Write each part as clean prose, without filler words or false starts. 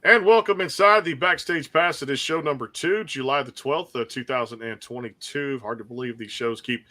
And welcome inside the Backstage Pass. It is show number 2, July the 12th, 2022. Hard to believe these shows keep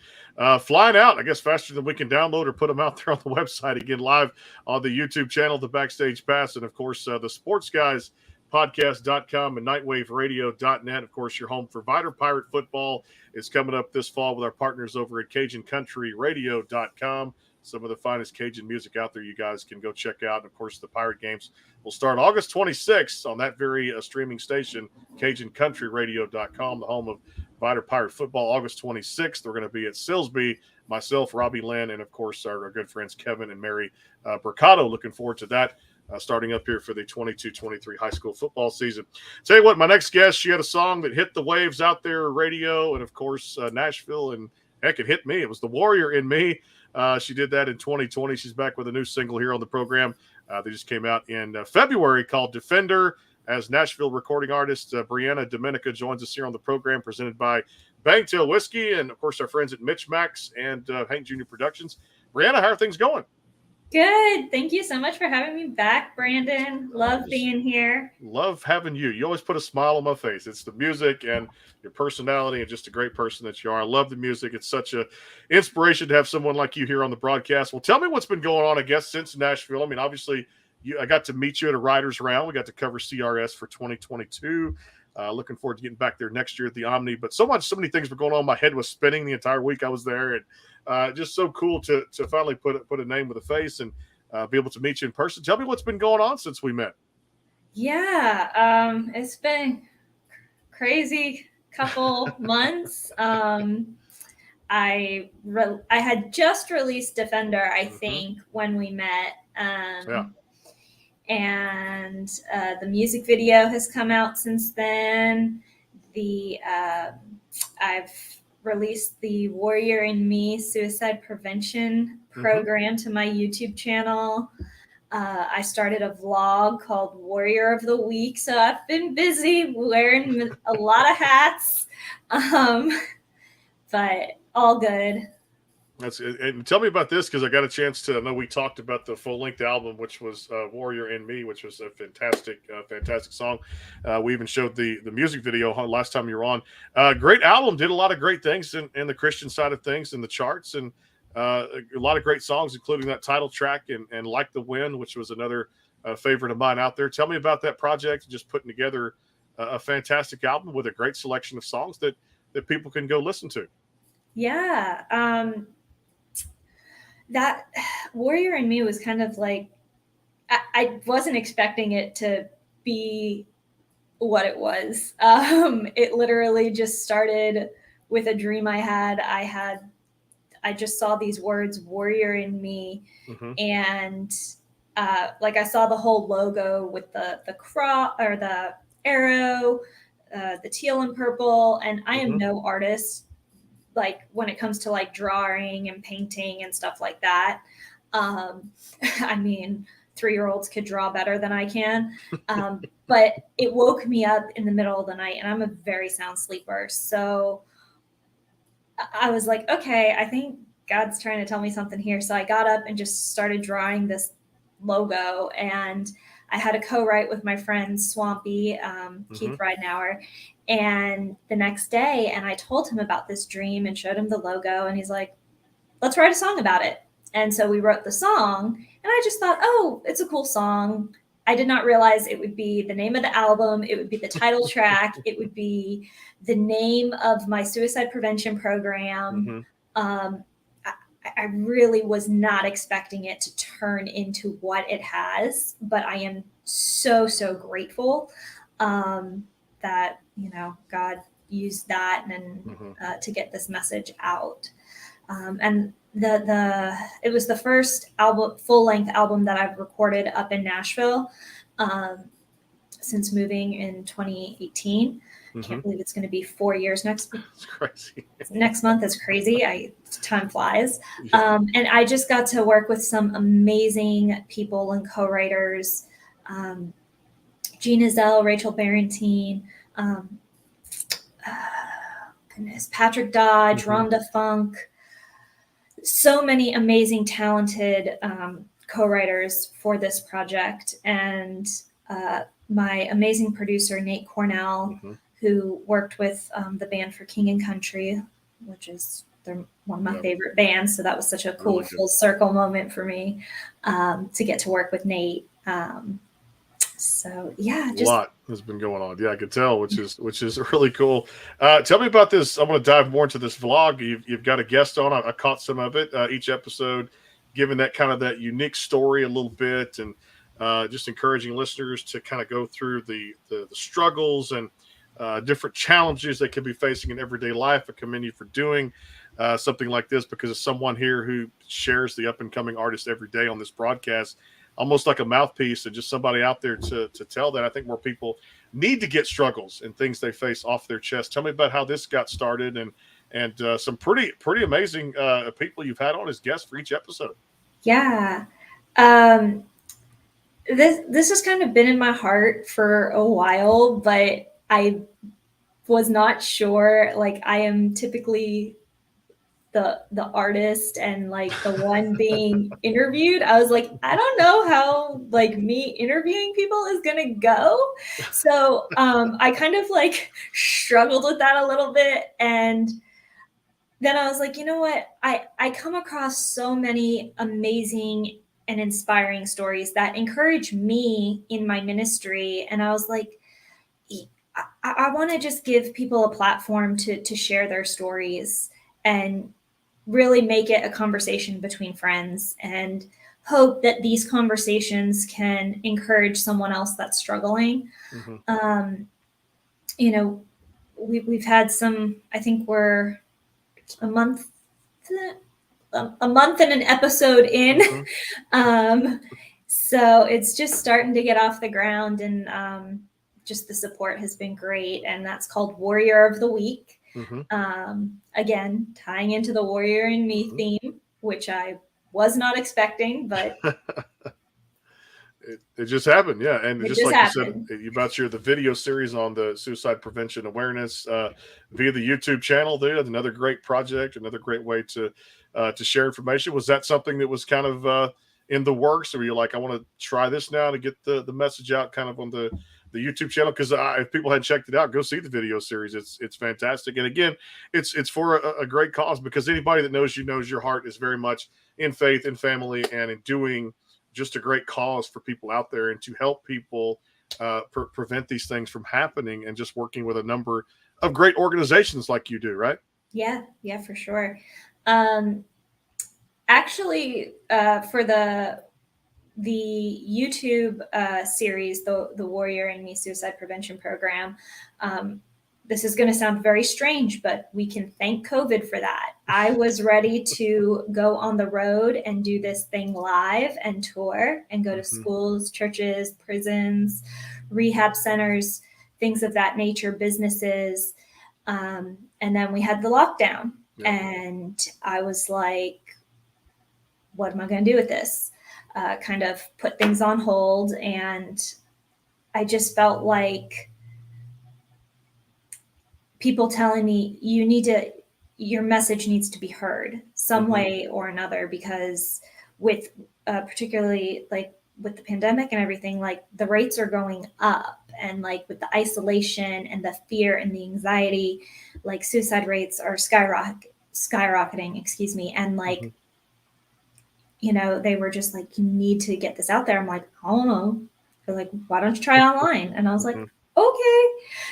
flying out, I guess, faster than we can download or put them out there on the website. Again, live on the YouTube channel, the Backstage Pass, and, of course, the Sports Guys podcast.com and nightwaveradio.net. Of course, your home for Vider Pirate football is coming up this fall with our partners over at CajunCountryRadio.com. Some of the finest Cajun music out there you guys can go check out. And, of course, the Pirate games will start August 26th on that very streaming station, CajunCountryRadio.com, the home of Vider Pirate football. August 26th, we're going to be at Silsbee, myself, Robbie Lynn, and, of course, our good friends Kevin and Mary Mercado. Looking forward to that. Starting up here for the 22-23 high school football season. Tell you what, my next guest, she had a song that hit the waves out there, radio, and, of course, Nashville, and heck, it hit me. It was The Warrior in Me. She did that in 2020. She's back with a new single here on the program. They just came out in February called Defender. As Nashville recording artist Briana Domenica joins us here on the program, presented by Bangtail Whiskey and, of course, our friends at MitchMacs and Hank Jr. Productions. Briana, how are things going? Good. Thank you so much for having me back, Brandon. Love being here. Love having you. You always put a smile on my face. It's the music and your personality and just a great person that you are. I love the music. It's such an inspiration to have someone like you here on the broadcast. Well, tell me what's been going on, I guess, since Nashville. I mean, obviously, I got to meet you at a Writers Round. We got to cover CRS for 2022. Looking forward to getting back there next year at the Omni. But so many things were going on. My head was spinning the entire week I was there. And just so cool to finally put a name with a face and be able to meet you in person. Tell me what's been going on since we met. Yeah, it's been crazy couple months. I had just released Defender, I think, when we met. And the music video has come out since then. I've released the Warrior in Me suicide prevention program to my YouTube channel. I started a vlog called Warrior of the Week, so I've been busy wearing a lot of hats, but all good. And tell me about this, because I got a chance to know we talked about the full-length album, which was Warrior in Me, which was a fantastic song. We even showed the music video last time you were on. Great album, did a lot of great things in the Christian side of things in the charts, and a lot of great songs, including that title track and Like the Wind, which was another favorite of mine out there. Tell me about that project, just putting together a fantastic album with a great selection of songs that people can go listen to. Yeah. That Warrior in Me was kind of like, I wasn't expecting it to be what it was. It literally just started with a dream I had. I just saw these words, Warrior in Me. And I saw the whole logo with the cross or the arrow, the teal and purple. And I am no artist, like when it comes to like drawing and painting and stuff like that. I mean, 3-year-olds could draw better than I can. But it woke me up in the middle of the night, and I'm a very sound sleeper. So I was like, okay, I think God's trying to tell me something here. So I got up and just started drawing this logo, and I had a co-write with my friend Swampy, Keith Ridenauer. And the next day, and I told him about this dream and showed him the logo, and he's like, let's write a song about it. And so we wrote the song, and I just thought, oh, it's a cool song. I did not realize it would be the name of the album. It would be the title track. It would be the name of my suicide prevention program. I really was not expecting it to turn into what it has, but I am so, so grateful that, God used that and to get this message out. And it was the first full-length album that I've recorded up in Nashville since moving in 2018. Can't believe it's going to be 4 years next month. It's crazy. Next month is crazy. Time flies. And I just got to work with some amazing people and co-writers. Gina Zell, Rachel Barentine, Patrick Dodge, Rhonda Funk. So many amazing, talented co-writers for this project. And my amazing producer, Nate Cornell, who worked with the band for King and Country, which is one of my favorite bands. So that was such a cool Really full circle moment for me to get to work with Nate. So yeah, a lot has been going on. Yeah, I could tell, which is really cool. Tell me about this. I want to dive more into this vlog. You've got a guest on. I caught some of it each episode, giving that kind of that unique story a little bit, and just encouraging listeners to kind of go through the struggles and different challenges they could be facing in everyday life. I commend you for doing something like this, because it's someone here who shares the up and coming artist every day on this broadcast, almost like a mouthpiece and just somebody out there to tell that. I think more people need to get struggles and things they face off their chest. Tell me about how this got started and some pretty amazing people you've had on as guests for each episode. Yeah. This has kind of been in my heart for a while, but I was not sure. Like, I am typically the artist and like the one being interviewed. I was like, I don't know how like me interviewing people is gonna go. So I kind of like struggled with that a little bit. And then I was like, you know what? I come across so many amazing and inspiring stories that encourage me in my ministry. And I was like, I want to just give people a platform to share their stories and really make it a conversation between friends, and hope that these conversations can encourage someone else that's struggling. You know, we've had some, I think we're a month and an episode in. So it's just starting to get off the ground, and just the support has been great. And that's called Warrior of the Week. Again, tying into the Warrior in Me theme, which I was not expecting, but it just happened. Yeah. And just like happened. You said, you about the video series on the suicide prevention awareness via the YouTube channel there. Another great project, another great way to share information. Was that something that was kind of in the works, or were you like, I want to try this now to get the message out kind of on the YouTube channel? Because if people hadn't checked it out, go see the video series. It's fantastic. And again, it's for a great cause, because anybody that knows you knows your heart is very much in faith and family and in doing just a great cause for people out there, and to help people prevent these things from happening, and just working with a number of great organizations like you do, right? Yeah, for sure. Actually, for the YouTube series, the Warrior in Me Suicide Prevention Program, this is going to sound very strange, but we can thank COVID for that. I was ready to go on the road and do this thing live and tour and go to schools, churches, prisons, rehab centers, things of that nature, businesses. And then we had the lockdown, and I was like, what am I going to do with this? Kind of put things on hold. And I just felt like people telling me, your message needs to be heard some way or another, because with particularly like with the pandemic and everything, like the rates are going up, and like with the isolation and the fear and the anxiety, like suicide rates are skyrocketing, and like, you know, they were just like, you need to get this out there. I'm like, I don't know. They're like, why don't you try online? And I was like, okay.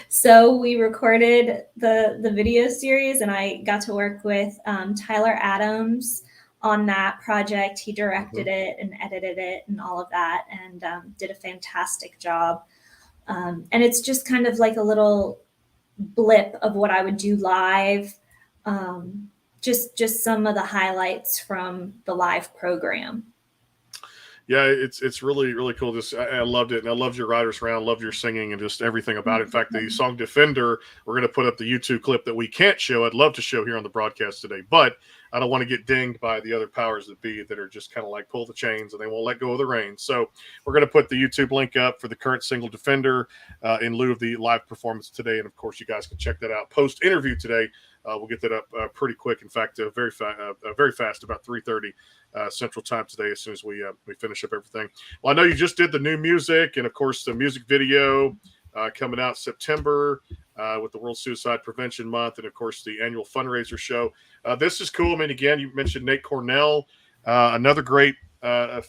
So we recorded the video series, and I got to work with Tyler Adams on that project. He directed it and edited it and all of that, and did a fantastic job. And it's just kind of like a little blip of what I would do live. Just some of the highlights from the live program. Yeah, it's really, really cool. I loved it. And I loved your writers round, loved your singing, and just everything about it. In fact, the song Defender, we're going to put up the YouTube clip that we can't show. I'd love to show here on the broadcast today, but I don't want to get dinged by the other powers that be that are just kind of like pull the chains and they won't let go of the reins. So we're going to put the YouTube link up for the current single Defender in lieu of the live performance today. And of course, you guys can check that out post interview today we'll get that up pretty quick. In fact, very fast, about 3:30 Central Time today. As soon as we finish up everything. Well, I know you just did the new music, and of course the music video coming out September with the World Suicide Prevention Month, and of course the annual fundraiser show. This is cool. I mean, again, you mentioned Nate Cornell, another great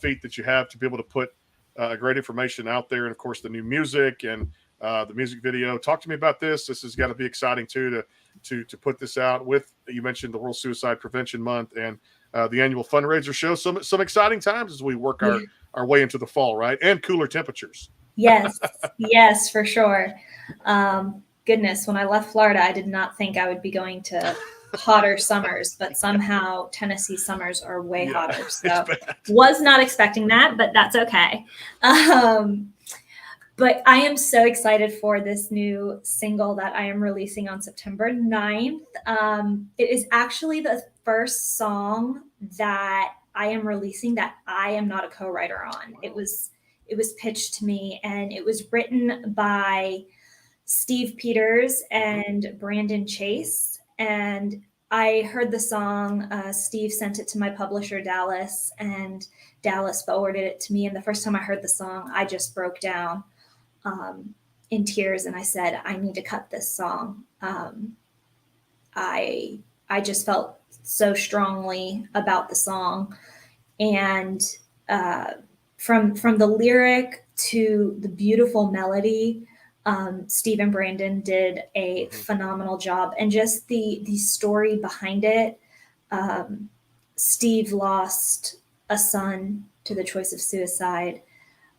feat that you have to be able to put great information out there, and of course the new music and the music video. Talk to me about this. This has got to be exciting too to put this out with. You mentioned the World Suicide Prevention Month and the annual fundraiser show. Some exciting times as we work our way into the fall, right? And cooler temperatures. Yes, for sure. Goodness, when I left Florida, I did not think I would be going to hotter summers, but somehow Tennessee summers are way hotter. So was not expecting that, but that's okay. But I am so excited for this new single that I am releasing on September 9th. It is actually the first song that I am releasing that I am not a co-writer on. It was pitched to me, and it was written by Steve Peters and Brandon Chase. And I heard the song, Steve sent it to my publisher, Dallas, and Dallas forwarded it to me. And the first time I heard the song, I just broke down in tears, and I said, I need to cut this song. I just felt so strongly about the song. And from the lyric to the beautiful melody, Steve and Brandon did a phenomenal job, and just the story behind it. Steve lost a son to the choice of suicide,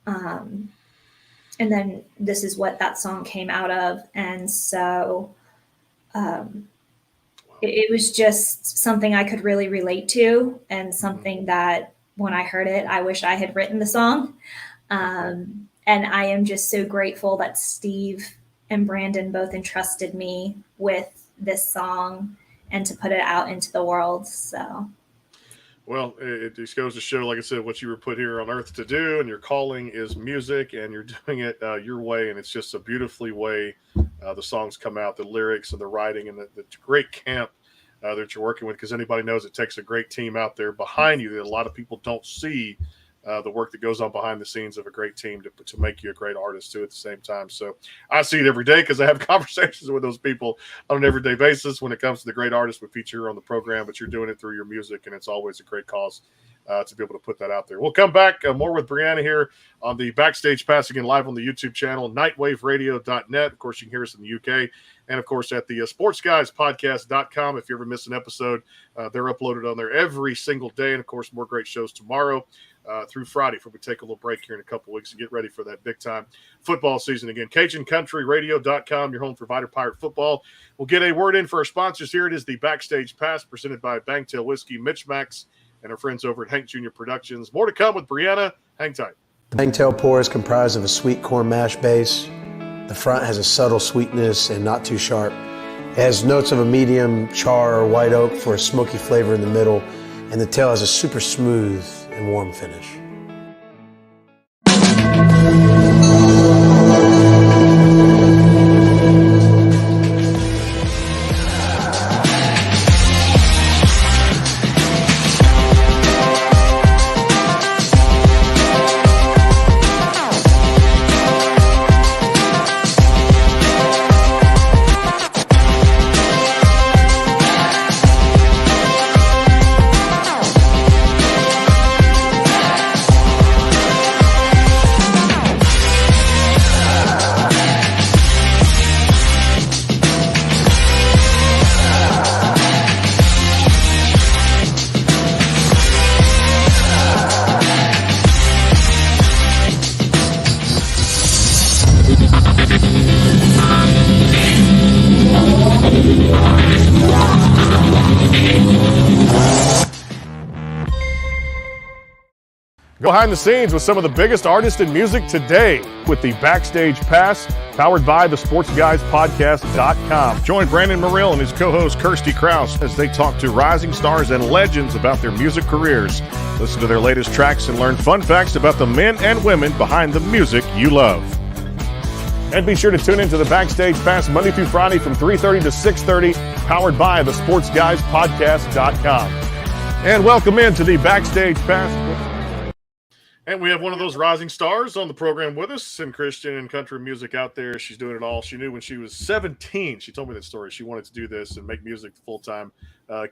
and then this is what that song came out of. And so it was just something I could really relate to, and something that when I heard it, I wish I had written the song. And I am just so grateful that Steve and Brandon both entrusted me with this song and to put it out into the world. So, well, it just goes to show, like I said, what you were put here on earth to do, and your calling is music, and you're doing it your way. And it's just a beautifully way the songs come out, the lyrics and the writing, and the great camp that you're working with, because anybody knows it takes a great team out there behind you that a lot of people don't see. The work that goes on behind the scenes of a great team to make you a great artist too at the same time. So I see it every day because I have conversations with those people on an everyday basis when it comes to the great artists we feature on the program, but you're doing it through your music, and it's always a great cause to be able to put that out there. We'll come back more with Briana here on the Backstage Pass, again live on the YouTube channel, nightwaveradio.net. Of course, you can hear us in the UK, and of course at the sportsguyspodcast.com. If you ever miss an episode, they're uploaded on there every single day, and of course more great shows tomorrow through Friday before we take a little break here in a couple weeks and get ready for that big time football season again. CajunCountryRadio.com, your home for Vider Pirate football. We'll get a word in for our sponsors here. It is the Backstage Pass presented by Bangtail Whiskey, MitchMacs, and our friends over at Hank Jr. Productions. More to come with Briana. Hang tight. The Bangtail pour is comprised of a sweet corn mash base. The front has a subtle sweetness and not too sharp. It has notes of a medium char or white oak for a smoky flavor in the middle, and the tail has a super smooth and warm finish. Go behind the scenes with some of the biggest artists in music today with the Backstage Pass, powered by the SportsGuysPodcast.com. Join Brandon Morrill and his co-host Kirsty Krause as they talk to rising stars and legends about their music careers. Listen to their latest tracks and learn fun facts about the men and women behind the music you love. And be sure to tune into the Backstage Pass Monday through Friday from 3:30 to 6:30, powered by the SportsGuysPodcast.com. And welcome into the Backstage Pass. And we have one of those rising stars on the program with us in Christian and country music out there. She's doing it all. She knew when she was 17. She told me that story. She wanted to do this and make music full-time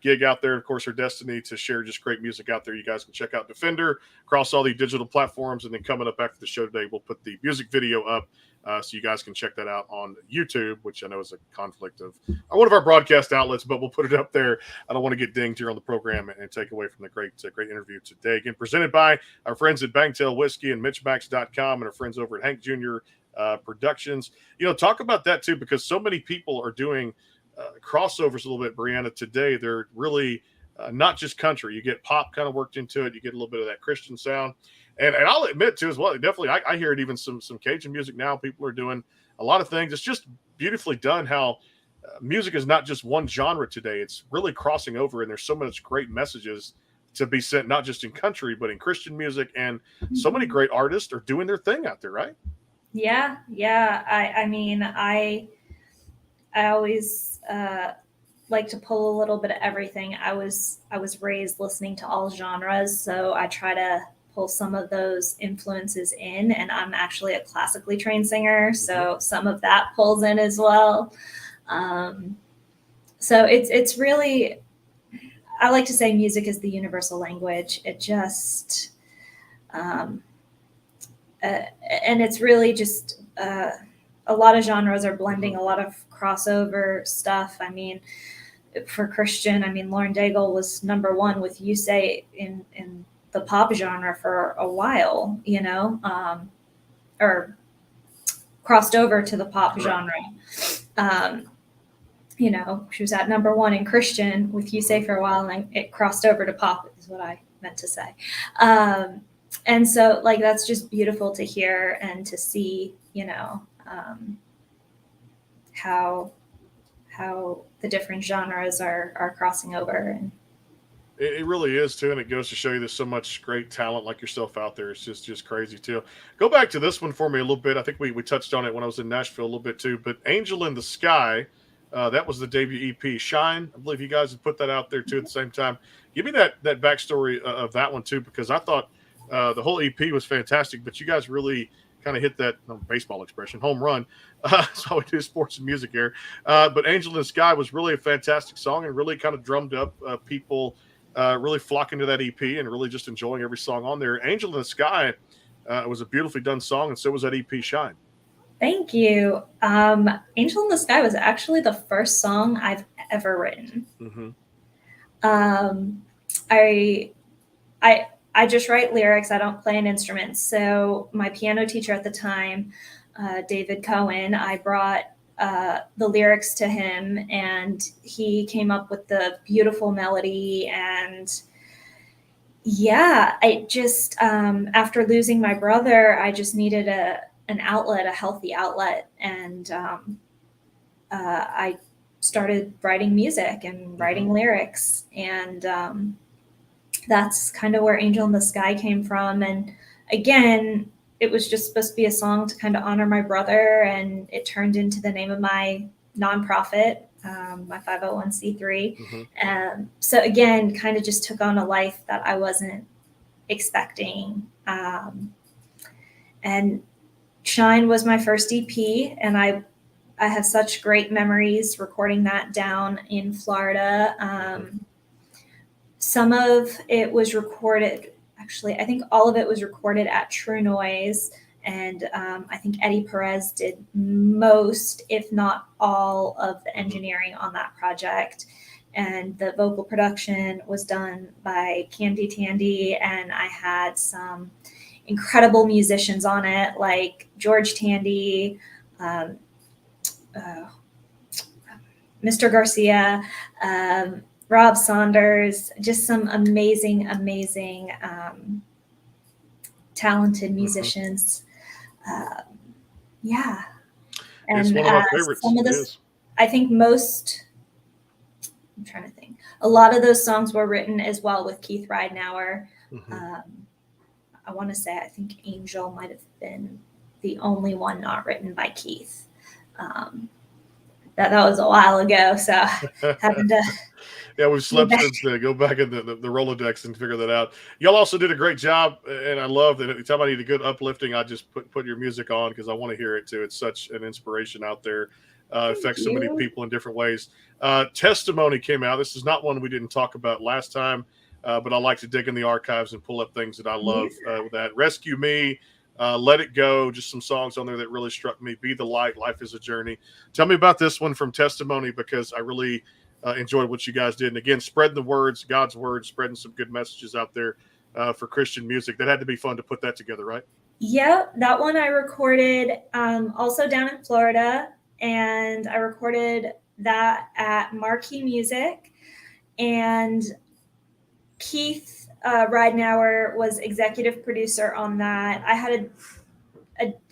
gig out there. Of course, her destiny to share just great music out there. You guys can check out Defender across all the digital platforms. And then coming up after the show today, we'll put the music video up so you guys can check that out on YouTube, which I know is a conflict of one of our broadcast outlets, but we'll put it up there. I don't want to get dinged here on the program and take away from the great interview today. Again, presented by our friends at Bangtail Whiskey and MitchMacs.com and our friends over at Hank Jr. Productions. Talk about that too, because so many people are doing crossovers a little bit, Briana, today. They're really not just country. You get pop kind of worked into it. You get a little bit of that Christian sound. And I'll admit, too, as well, definitely, I hear it even some Cajun music now. People are doing a lot of things. It's just beautifully done how music is not just one genre today. It's really crossing over, and there's so much great messages to be sent, not just in country, but in Christian music. And so many great artists are doing their thing out there, right? Yeah. I mean, I always like to pull a little bit of everything. I was raised listening to all genres, so I try to pull some of those influences in, and I'm actually a classically trained singer, so some of that pulls in as well. So it's really, I like to say music is the universal language. It just and it's really just a lot of genres are blending, a lot of crossover stuff. I mean, for Christian, Lauren Daigle was number one with You Say in the pop genre for a while, or crossed over to the pop genre. She was at number one in Christian with You Say for a while, and it crossed over to pop is what I meant to say. And so that's just beautiful to hear and to see, how the different genres are crossing over. And it really is too, and it goes to show you there's so much great talent like yourself out there. It's just crazy too. Go back to this one for me a little bit. I think we touched on it when I was in Nashville a little bit too. But Angel in the Sky, that was the debut EP. Shine, I believe you guys had put that out there too at the same time. Give me that backstory of that one too, because I thought the whole EP was fantastic, but you guys really kind of hit that baseball expression, home run. So we do sports and music here. But Angel in the Sky was really a fantastic song and really kind of drummed up people really flocking to that EP and really just enjoying every song on there. Angel in the Sky was a beautifully done song, and so was that EP Shine. Thank you. Angel in the Sky was actually the first song I've ever written. I just write lyrics. I don't play an instrument. So my piano teacher at the time, David Cohen, I brought the lyrics to him, and he came up with the beautiful melody. And I just, after losing my brother, I just needed an outlet, a healthy outlet. And I started writing music and writing lyrics. And that's kind of where Angel in the Sky came from. And again, it was just supposed to be a song to kind of honor my brother, and it turned into the name of my nonprofit, my 501c3. So again, kind of just took on a life that I wasn't expecting. And Shine was my first EP, and I have such great memories recording that down in Florida. Some of it was recorded, actually, I think all of it was recorded at True Noise. And I think Eddie Perez did most, if not all, of the engineering on that project. And the vocal production was done by Candy Tandy. And I had some incredible musicians on it, like George Tandy, Mr. Garcia, Rob Saunders, just some amazing, talented musicians. And it's one of my favorites. Some of this, I think I'm trying to think. A lot of those songs were written as well with Keith Ridenauer. I want to say, I think Angel might have been the only one not written by Keith. That was a while ago, so having to. Yeah, we've slept since then. Go back in the Rolodex and figure that out. Y'all also did a great job, and I love that every time I need a good uplifting, I just put your music on because I want to hear it too. It's such an inspiration out there. Affects so many people in different ways. Testimony came out. This is not one we didn't talk about last time, but I like to dig in the archives and pull up things that I love. That Rescue Me, Let It Go, just some songs on there that really struck me. Be the Light, Life is a Journey. Tell me about this one from Testimony, because I really enjoyed what you guys did. And again, spreading the words, God's word, spreading some good messages out there for Christian music. That had to be fun to put that together, right? Yep, that one I recorded also down in Florida, and I recorded that at Marquee Music. And Keith Ridenauer was executive producer on that. I had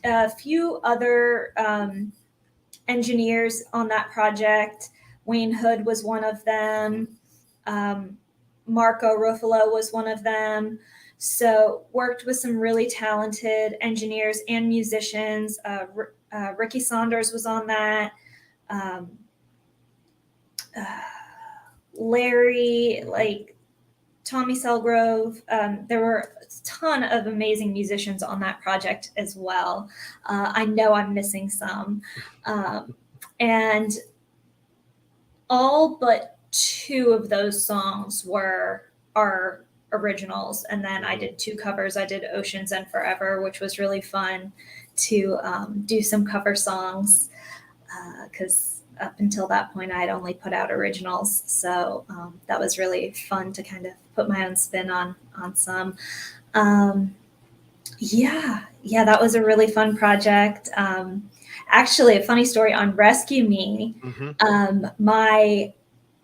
a few other engineers on that project. Wayne Hood was one of them. Marco Ruffalo was one of them. So worked with some really talented engineers and musicians. Ricky Saunders was on that. Larry, like Tommy Selgrove. There were a ton of amazing musicians on that project as well. I know I'm missing some. And all but 2 of those songs were our originals. And then I did 2 covers. I did Oceans and Forever, which was really fun to do some cover songs, because up until that point I had only put out originals. So that was really fun to kind of put my own spin on some. Yeah, that was a really fun project. Actually, a funny story on Rescue Me. My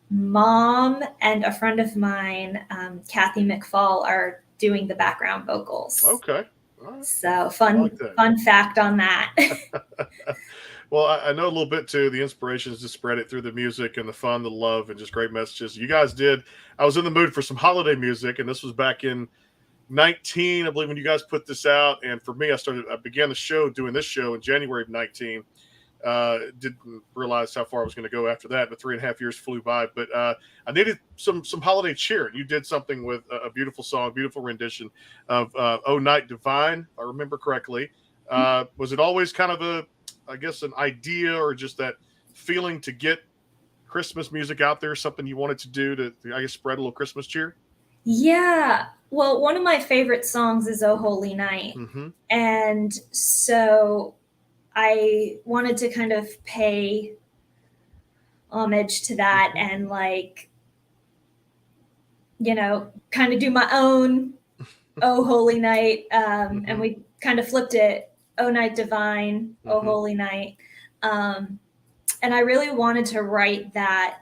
mom and a friend of mine, Kathy McFall, are doing the background vocals. Okay. Right. So fun fact on that. Well, I know a little bit too. The inspiration is to spread it through the music and the fun, the love, and just great messages. You guys did. I was in the mood for some holiday music, and this was back in 19, I believe, when you guys put this out. And for me, I began the show doing this show in January of 19. Didn't realize how far I was going to go after that, but 3.5 years flew by. But I needed some holiday cheer. You did something with a beautiful song, beautiful rendition of "Oh Night Divine," if I remember correctly. Was it always kind of an idea, or just that feeling to get Christmas music out there, something you wanted to do to I guess, spread a little Christmas cheer? Yeah. Well, one of my favorite songs is "Oh Holy Night." And so I wanted to kind of pay homage to that and kind of do my own "Oh Holy Night." And we kind of flipped it, "Oh Night Divine, Oh Holy Night." And I really wanted to write that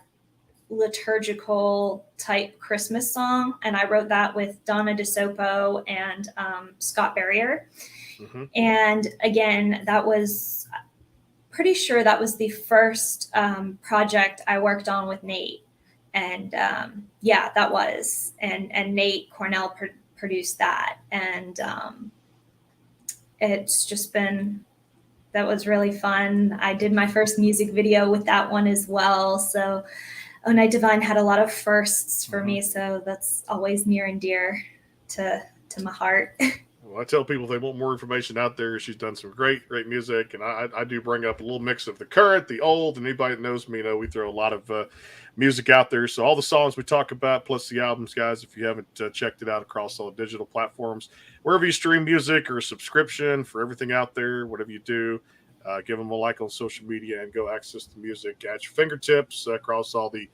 liturgical type Christmas song. And I wrote that with Donna DeSopo and Scott Barrier. And again, that was pretty sure that was the first project I worked on with Nate. And that was. And Nate Cornell produced that. And it's just been, that was really fun. I did my first music video with that one as well. So "Oh Night Divine" had a lot of firsts for me. So that's always near and dear to my heart. Well, I tell people if they want more information out there, she's done some great music. And I do bring up a little mix of the current, the old, and anybody that knows me, we throw a lot of music out there. So all the songs we talk about, plus the albums, guys, if you haven't checked it out across all the digital platforms, wherever you stream music or a subscription for everything out there, whatever you do, give them a like on social media and go access the music at your fingertips across all the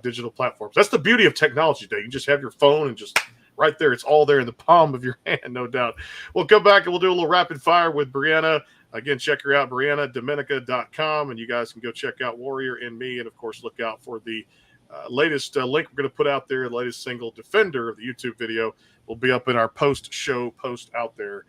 digital platforms. That's the beauty of technology today. You just have your phone and just right there. It's all there in the palm of your hand, no doubt. We'll come back and we'll do a little rapid fire with Briana. Again, check her out, BrianaDomenica.com, and you guys can go check out Warrior and Me. And, of course, look out for the latest link we're going to put out there, the latest single, Defender, of the YouTube video. Will be up in our post-show post out there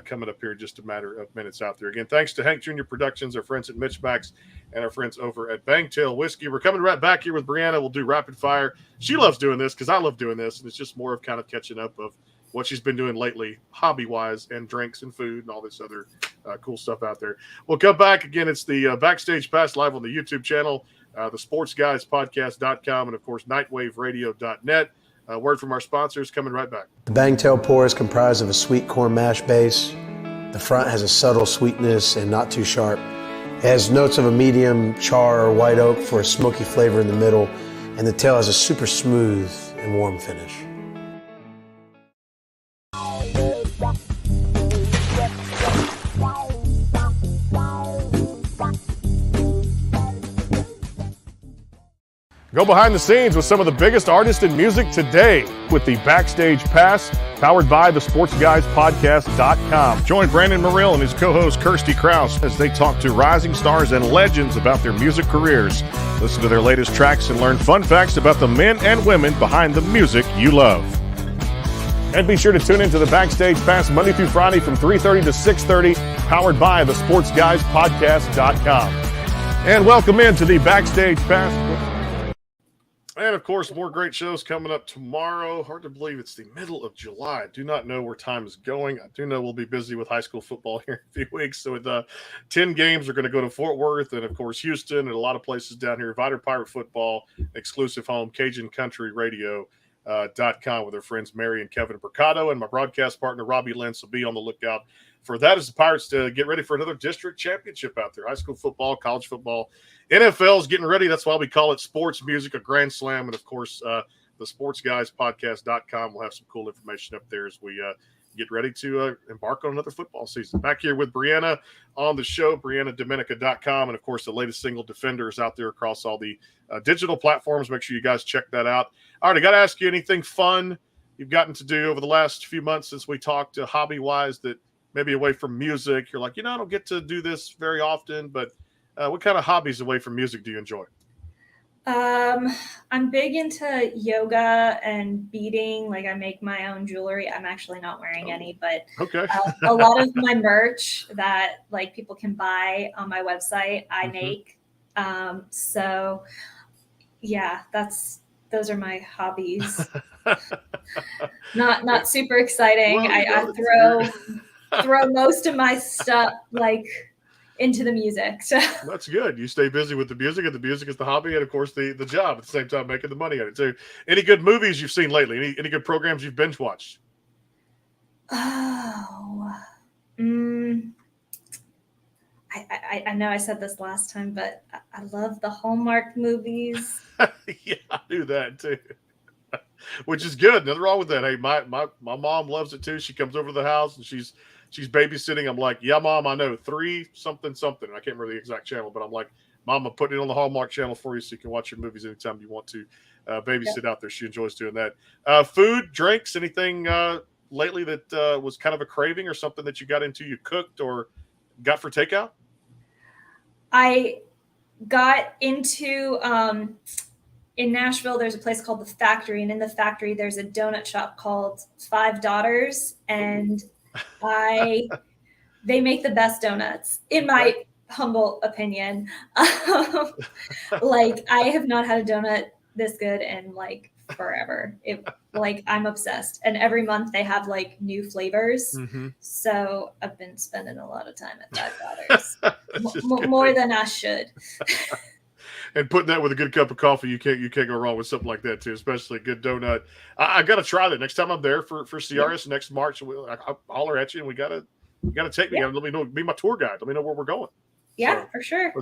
coming up here in just a matter of minutes out there. Again, thanks to Hank Jr. Productions, our friends at MitchMacs, and our friends over at Bangtail Whiskey. We're coming right back here with Briana. We'll do rapid fire. She loves doing this because I love doing this, and it's just more of kind of catching up of what she's been doing lately, hobby-wise, and drinks and food and all this other cool stuff out there. We'll come back again. It's the Backstage Pass live on the YouTube channel, the sportsguyspodcast.com, and of course nightwaveradio.net. Word from our sponsors, coming right back. The Bangtail pour is comprised of a sweet corn mash base. The front has a subtle sweetness and not too sharp. It has notes of a medium char or white oak for a smoky flavor in the middle, and the tail has a super smooth and warm finish. Go behind the scenes with some of the biggest artists in music today with the Backstage Pass, powered by the sportsguyspodcast.com. Join Brandon Morrill and his co-host Kirsty Krause as they talk to rising stars and legends about their music careers. Listen to their latest tracks and learn fun facts about the men and women behind the music you love. And be sure to tune into the Backstage Pass Monday through Friday from 3:30 to 6:30, powered by the sportsguyspodcast.com. And welcome into the Backstage Pass. And, of course, more great shows coming up tomorrow. Hard to believe it's the middle of July. I do not know where time is going. I do know we'll be busy with high school football here in a few weeks. So with 10 games, we're going to go to Fort Worth and, of course, Houston and a lot of places down here. Vider Pirate Football, exclusive home, CajunCountryRadio.com with our friends Mary and Kevin Mercado. And my broadcast partner, Robbie Lentz, will be on the lookout for that as the Pirates to get ready for another district championship out there. High school football, college football. NFL is getting ready. That's why we call it Sports Music, a Grand Slam. And, of course, the sportsguyspodcast.com will have some cool information up there as we get ready to embark on another football season. Back here with Briana on the show, BrianaDomenica.com. And, of course, the latest single, Defender, is out there across all the digital platforms. Make sure you guys check that out. All right, I got to ask you anything fun you've gotten to do over the last few months since we talked hobby-wise that maybe away from music. You're like, I don't get to do this very often, but what kind of hobbies away from music do you enjoy? I'm big into yoga and beading. Like I make my own jewelry. I'm actually not wearing any, but okay. A lot of my merch that like people can buy on my website, I make. So yeah, those are my hobbies. Not super exciting. Well, I throw most of my stuff like into the music. So that's good. You stay busy with the music, and the music is the hobby, and of course the job at the same time, making the money at it too. Any good movies you've seen lately? Any good programs you've binge watched? Oh, I know I said this last time, but I love the Hallmark movies. Yeah, I do that too. Which is good. Nothing wrong with that. Hey, my mom loves it too. She comes over to the house and she's babysitting. I'm like, yeah, Mom, I know 3 something. I can't remember the exact channel, but I'm like, Mom, I'm putting it on the Hallmark channel for you so you can watch your movies anytime you want to babysit out there. She enjoys doing that. Food, drinks, anything lately that was kind of a craving or something that you got into, you cooked or got for takeout? I got into in Nashville, there's a place called The Factory, and in The Factory, there's a donut shop called Five Daughters, and they make the best donuts, in my humble opinion. Like, I have not had a donut this good in like forever. I'm obsessed, and every month they have like new flavors. So I've been spending a lot of time at Five Daughters, more than I should. And putting that with a good cup of coffee, you can't go wrong with something like that too, especially a good donut. I got to try that next time I'm there for CRS next March. I'll holler at you, and we gotta take me. Let me know, be my tour guide. Let me know where we're going. Yeah, so, for sure.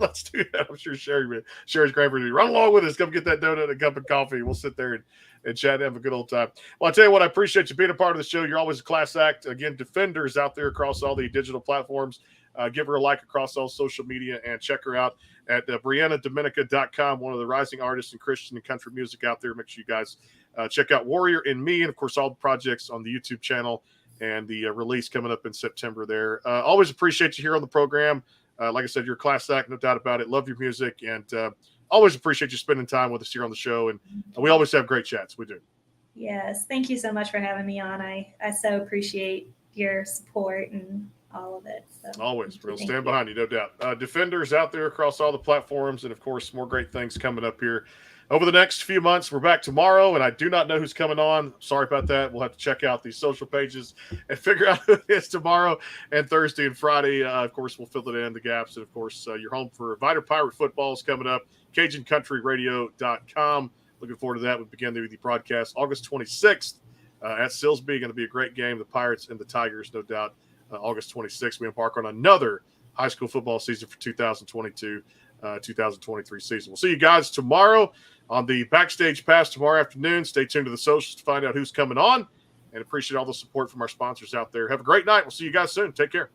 Let's do that. I'm sure Sherry's grandpa run along with us. Come get that donut and a cup of coffee. We'll sit there and chat and have a good old time. Well, I tell you what, I appreciate you being a part of the show. You're always a class act. Again, Defenders out there across all the digital platforms. Give her a like across all social media and check her out at BrianaDomenica.com, one of the rising artists in Christian and country music out there. Make sure you guys check out Warrior and Me, and, of course, all the projects on the YouTube channel and the release coming up in September there. Always appreciate you here on the program. Like I said, you're a class act, no doubt about it. Love your music, and always appreciate you spending time with us here on the show. And we always have great chats. We do. Yes. Thank you so much for having me on. I so appreciate your support and all of it. So always. We'll stand behind you, no doubt. Defenders out there across all the platforms, and, of course, more great things coming up here over the next few months. We're back tomorrow, and I do not know who's coming on. Sorry about that. We'll have to check out these social pages and figure out who it is tomorrow and Thursday and Friday. Of course, we'll fill it in the gaps. And, of course, your home for Viter Pirate football is coming up, CajunCountryRadio.com. Looking forward to that. We begin the broadcast August 26th at Silsbee. Going to be a great game. The Pirates and the Tigers, no doubt. August 26th, we embark on another high school football season for 2022-2023 season. We'll see you guys tomorrow on the Backstage Pass tomorrow afternoon. Stay tuned to the socials to find out who's coming on, and appreciate all the support from our sponsors out there. Have a great night. We'll see you guys soon. Take care.